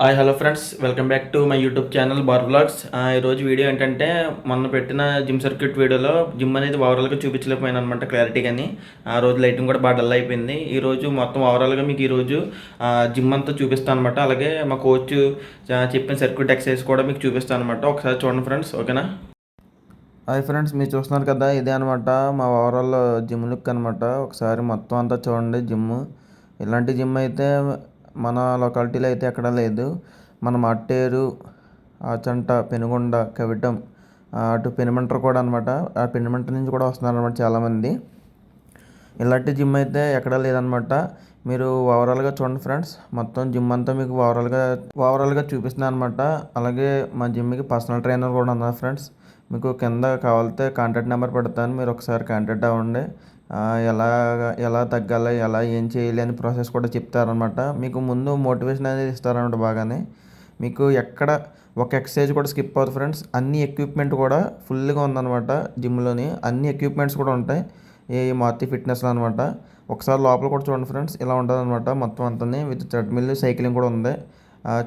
Hi hello friends, welcome back to my YouTube channel bar vlogs. ఈరోజు video ఏంటంటే మొన్న పెట్టిన జిమ్ సర్క్యూట్ వీడియోలో జిమ్ అనేది ఓవరాల్గా చూపించలేకపోయాను అనమాట క్లారిటీ. కానీ ఆ రోజు లైటింగ్ కూడా బాగా డల్ అయిపోయింది. ఈరోజు మొత్తం ఓవరాల్గా మీకు ఈరోజు జిమ్ అంతా చూపిస్తాను అనమాట. అలాగే మా కోచ్ చెప్పిన సర్క్యూట్ ఎక్సర్సైజ్ కూడా మీకు చూపిస్తాను అనమాట. ఒకసారి చూడండి ఫ్రెండ్స్, ఓకేనా? హాయ్ ఫ్రెండ్స్, మీరు చూస్తున్నారు కదా, ఇదే అనమాట మా ఓవరాల్ జిమ్ లుక్ అనమాట. ఒకసారి మొత్తం అంతా చూడండి. జిమ్ ఇలాంటి జిమ్ అయితే మన లొకాలిటీలో అయితే ఎక్కడా లేదు. మన మట్టేరు, ఆచంట, పెనుగొండ, కవిటం, అటు పెనుమంట్ర కూడా అనమాట. ఆ పెనుమంట్ర నుంచి కూడా వస్తున్నారు అనమాట చాలామంది. ఇలాంటి జిమ్ అయితే ఎక్కడా లేదనమాట. మీరు ఓవరాల్గా చూడండి ఫ్రెండ్స్. మొత్తం జిమ్ అంతా మీకు ఓవరాల్గా చూపిస్తున్నాను అనమాట. అలాగే మా జిమ్కి పర్సనల్ ట్రైనర్ కూడా ఉన్నారు ఫ్రెండ్స్. మీకు కింద కావాలితే కాంటాక్ట్ నెంబర్ పెడతాను, మీరు ఒకసారి కాంటాక్ట్ అవ్వండి. ఎలా ఎలా తగ్గాలి, ఎలా ఏం చేయాలి అని ప్రాసెస్ కూడా చెప్తారనమాట. మీకు ముందు మోటివేషన్ అనేది ఇస్తారనమాట బాగానే. మీకు ఎక్కడ ఒక ఎక్సర్సైజ్ కూడా స్కిప్ అవుతుంది ఫ్రెండ్స్. అన్ని ఎక్విప్మెంట్ కూడా ఫుల్గా ఉందన్నమాట జిమ్లోని. అన్ని ఎక్విప్మెంట్స్ కూడా ఉంటాయి ఈ మారుతి ఫిట్నెస్లో అనమాట. ఒకసారి లోపల కూడా చూడండి ఫ్రెండ్స్, ఇలా ఉంటుంది అనమాట మొత్తం అంతా. విత్ ట్రెడ్మిల్, సైక్లింగ్ కూడా ఉంది.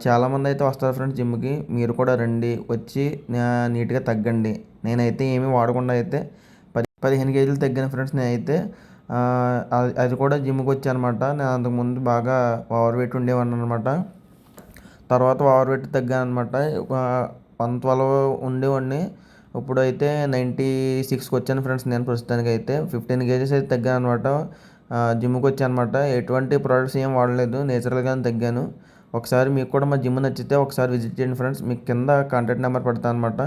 చాలామంది అయితే వస్తారు ఫ్రెండ్స్ జిమ్కి. మీరు కూడా రండి, వచ్చి నీట్గా తగ్గండి. నేనైతే ఏమీ వాడకుండా అయితే 15 కేజీలు తగ్గాను ఫ్రెండ్స్ నేనైతే. అది కూడా జిమ్కి వచ్చానమాట. నేను అంతకుముందు బాగా ఓవర్ వెయిట్ ఉండేవాడిని అనమాట. తర్వాత ఓవర్ వెయిట్ తగ్గాను అనమాట. 112 ఉండేవాడిని. ఇప్పుడైతే 96కి వచ్చాను ఫ్రెండ్స్. నేను ప్రస్తుతానికి అయితే 15 కేజీస్ అయితే తగ్గాను అనమాట. జిమ్కి వచ్చాను అనమాట. ఎటువంటి ప్రోడక్ట్స్ ఏం వాడలేదు, నేచురల్గానే తగ్గాను. ఒకసారి మీకు కూడా మా జిమ్ నచ్చితే ఒకసారి విజిట్ చేయండి ఫ్రెండ్స్. మీకు కింద కాంటాక్ట్ నెంబర్ పెడతాను అనమాట.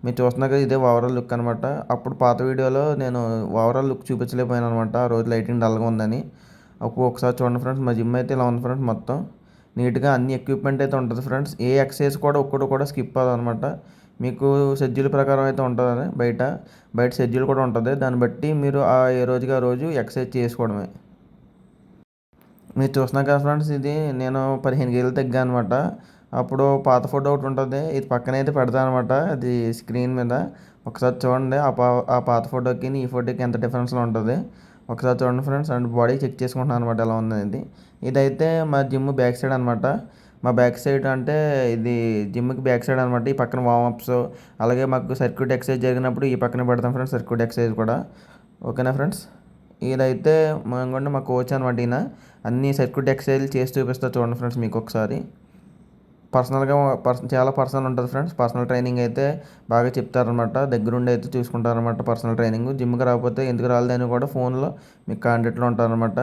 మీరు చూస్తున్నారు కదా, ఇదే ఓవరాల్ లుక్ అనమాట. అప్పుడు పాత వీడియోలో నేను ఓవరాల్ లుక్ చూపించలేకపోయాను అనమాట, ఆ రోజు లైటింగ్ డల్గా ఉందని. అప్పుడు ఒకసారి చూడండి ఫ్రెండ్స్, మా జిమ్ అయితే ఇలా ఉంది ఫ్రెండ్స్. మొత్తం నీట్గా అన్ని ఎక్విప్మెంట్ అయితే ఉంటుంది ఫ్రెండ్స్. ఏ ఎక్సర్సైజ్ కూడా ఒక్కటి కూడా స్కిప్ అవ్వదు అనమాట. మీకు షెడ్యూల్ ప్రకారం అయితే ఉంటుంది. బయట షెడ్యూల్ కూడా ఉంటుంది. దాన్ని బట్టి మీరు ఏ రోజుకి ఆ రోజు ఎక్సర్సైజ్ చేసుకోవడమే. మీరు చూస్తున్నారు కదా ఫ్రెండ్స్, ఇది నేను 15 కేజీలు తగ్గాను అనమాట. అప్పుడు పాత ఫోటో ఒకటి ఉంటుంది, ఇది పక్కన అయితే పెడతాను అనమాట, అది స్క్రీన్ మీద. ఒకసారి చూడండి, ఆ పాత ఫోటోకి ఈ ఫోటోకి ఎంత డిఫరెన్స్లో ఉంటుంది. ఒకసారి చూడండి ఫ్రెండ్స్. అండ్ బాడీ చెక్ చేసుకుంటున్నాను అనమాట ఎలా ఉందనేది. ఇదైతే మా జిమ్ బ్యాక్ సైడ్ అనమాట. మా బ్యాక్ సైడ్ అంటే ఇది జిమ్కి బ్యాక్ సైడ్ అనమాట. ఈ పక్కన వార్మప్స్, అలాగే మాకు సర్క్యూట్ ఎక్సర్సైజ్ జరిగినప్పుడు ఈ పక్కన పెడతాం ఫ్రెండ్స్, సర్క్యూట్ ఎక్సర్సైజ్ కూడా. ఓకేనా ఫ్రెండ్స్? ఇదైతే మా కోచ్ అనమాట. ఈయన అన్ని సర్క్యూట్ ఎక్సర్సైజ్లు చేసి చూపిస్తా చూడండి ఫ్రెండ్స్. మీకు ఒకసారి పర్సనల్గా చాలా పర్సనల్ ఉంటుంది ఫ్రెండ్స్. పర్సనల్ ట్రైనింగ్ అయితే బాగా చెప్తారనమాట. దగ్గరుండి అయితే చూసుకుంటారనమాట పర్సనల్ ట్రైనింగ్. జిమ్కి రాకపోతే ఎందుకు రాలేదని కూడా ఫోన్లో మీకు కాంటాక్ట్లో ఉంటారనమాట.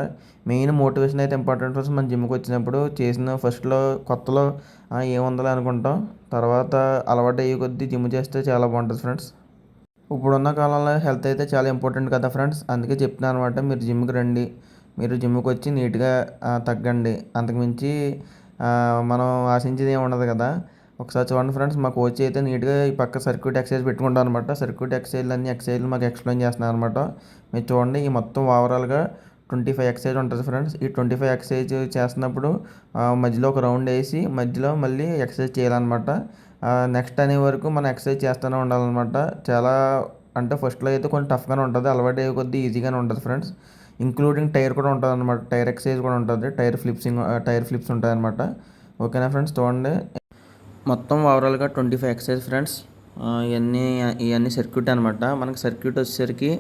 మెయిన్ మోటివేషన్ అయితే ఇంపార్టెంట్ ఫ్రెండ్స్. మన జిమ్కి వచ్చినప్పుడు చేసిన ఫస్ట్లో కొత్తలో ఏముందలే అనుకుంటాం. తర్వాత అలవాటు అయ్యే కొద్దీ జిమ్ చేస్తే చాలా బాగుంటుంది ఫ్రెండ్స్. ఇప్పుడున్న కాలంలో హెల్త్ అయితే చాలా ఇంపార్టెంట్ కదా ఫ్రెండ్స్. అందుకే చెప్తున్నాను అనమాట, మీరు జిమ్కి రండి. మీరు జిమ్కి వచ్చి నీట్గా తగ్గండి. అంతకుమించి మనం ఆశించేది ఏమి ఉండదు కదా. ఒకసారి చూడండి ఫ్రెండ్స్, మా కోచ్ అయితే నీట్గా ఈ పక్క సర్క్యూట్ ఎక్సర్సైజ్ పెట్టుకుంటాను అనమాట. సర్క్యూట్ ఎక్సర్సైజ్లు మాకు ఎక్స్ప్లెయిన్ చేస్తున్నాను అనమాట. మీరు చూడండి, ఈ మొత్తం ఓవరాల్గా 25 ఎక్సర్సైజ్ ఉంటుంది ఫ్రెండ్స్. ఈ 25 ఎక్సర్సైజ్ చేస్తున్నప్పుడు మధ్యలో ఒక రౌండ్ వేసి మధ్యలో మళ్ళీ ఎక్సర్సైజ్ చేయాలన్నమాట. నెక్స్ట్ అనే వరకు మనం ఎక్సర్సైజ్ చేస్తూనే ఉండాలన్నమాట. చాలా అంటే ఫస్ట్లో అయితే కొంచెం టఫ్గానే ఉంటుంది, అలవాటు అయ్యే కొద్దీ ఈజీగానే ఉంటుంది ఫ్రెండ్స్. ఇంక్లూడింగ్ టైర్ కూడా ఉంటుంది అనమాట. టైర్ ఎక్సర్సైజ్ కూడా ఉంటుంది. టైర్ ఫ్లిప్స్ ఉంటాయి అనమాట. ఓకేనా ఫ్రెండ్స్? చూడండి, మొత్తం ఓవరాల్గా 25 ఎక్సర్సైజ్ ఫ్రెండ్స్. ఇవన్నీ సర్క్యూట్ అనమాట. మనకి సర్క్యూట్ వచ్చేసరికి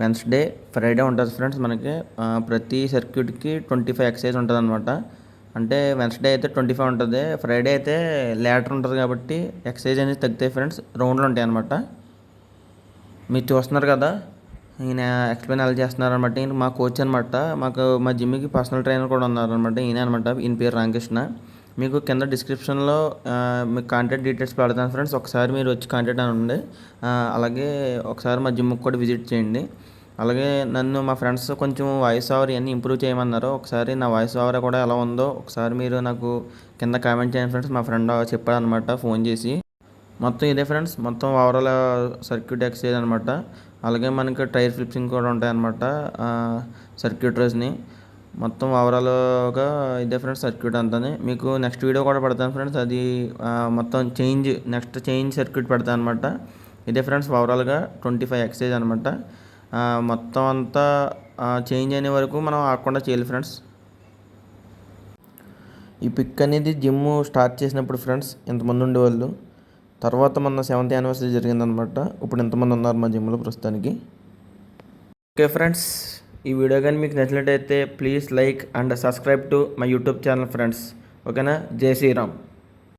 వెన్స్డే, ఫ్రైడే ఉంటుంది ఫ్రెండ్స్. మనకి ప్రతి సర్క్యూట్కి 25 ఎక్సర్సైజ్ ఉంటుంది అనమాట. అంటే వెన్స్డే అయితే 25 ఉంటుంది, ఫ్రైడే అయితే లేటర్ ఉంటుంది కాబట్టి ఎక్సర్సైజ్ అనేది తగ్గుతాయి ఫ్రెండ్స్. రౌండ్లు ఉంటాయి అనమాట. మీరు చూస్తున్నారు కదా, ఈయన ఎక్స్ప్లెయిన్ ఎలా చేస్తున్నారనమాట. ఈయన మా కోచ్ అనమాట. మా జిమ్కి పర్సనల్ ట్రైనర్ కూడా ఉన్నారనమాట. ఈయన అనమాట, ఈయన పేరు రామకృష్ణ. మీకు కింద డిస్క్రిప్షన్లో మీకు కాంటాక్ట్ డీటెయిల్స్ పెడతాను ఫ్రెండ్స్. ఒకసారి మీరు వచ్చి కాంటాక్ట్ అవ్వండి. అలాగే ఒకసారి మా జిమ్కి కూడా విజిట్ చేయండి. అలాగే నన్ను మా ఫ్రెండ్స్ కొంచెం వాయిస్ ఓవర్ ఇవన్నీ ఇంప్రూవ్ చేయమన్నారు. ఒకసారి నా వాయిస్ ఓవర్ కూడా ఎలా ఉందో ఒకసారి మీరు నాకు కింద కామెంట్ చేయండి ఫ్రెండ్స్. మా ఫ్రెండ్ చెప్పాడనమాట ఫోన్ చేసి. మొత్తం ఇదే ఫ్రెండ్స్, మొత్తం ఓవరాల్ సర్క్యూట్ ఎక్సర్సైజ్ అనమాట. అలాగే మనకి టైర్ ఫ్లిప్సింగ్ కూడా ఉంటాయన్నమాట సర్క్యూటర్స్ని. మొత్తం ఓవరాల్గా ఇదే ఫ్రెండ్స్ సర్క్యూట్ అంతానే. మీకు నెక్స్ట్ వీడియో కూడా పెడతాను ఫ్రెండ్స్. అది మొత్తం నెక్స్ట్ చేంజ్ సర్క్యూట్ పెడతాను అనమాట. ఇదే ఫ్రెండ్స్ ఓవరాల్గా 25 ఎక్సర్సైజ్ అనమాట. మొత్తం అంతా చేంజ్ అయిన వరకు మనం ఆగకుండా చేయాలి ఫ్రెండ్స్. ఈ పిక్ అనేది జిమ్ స్టార్ట్ చేసినప్పుడు ఫ్రెండ్స్ ఇంతమంది ఉండేవాళ్ళు. తర్వాత మన 7th యానివర్సరీ జరిగిందనమాట. ఇప్పుడు ఇంతమంది ఉన్నారు మా జిమ్లో ప్రస్తుతానికి. ఓకే ఫ్రెండ్స్, ఈ వీడియో కానీ మీకు నచ్చినట్టయితే please like and subscribe to my YouTube channel friends. ఓకేనా? జై శ్రీరామ్.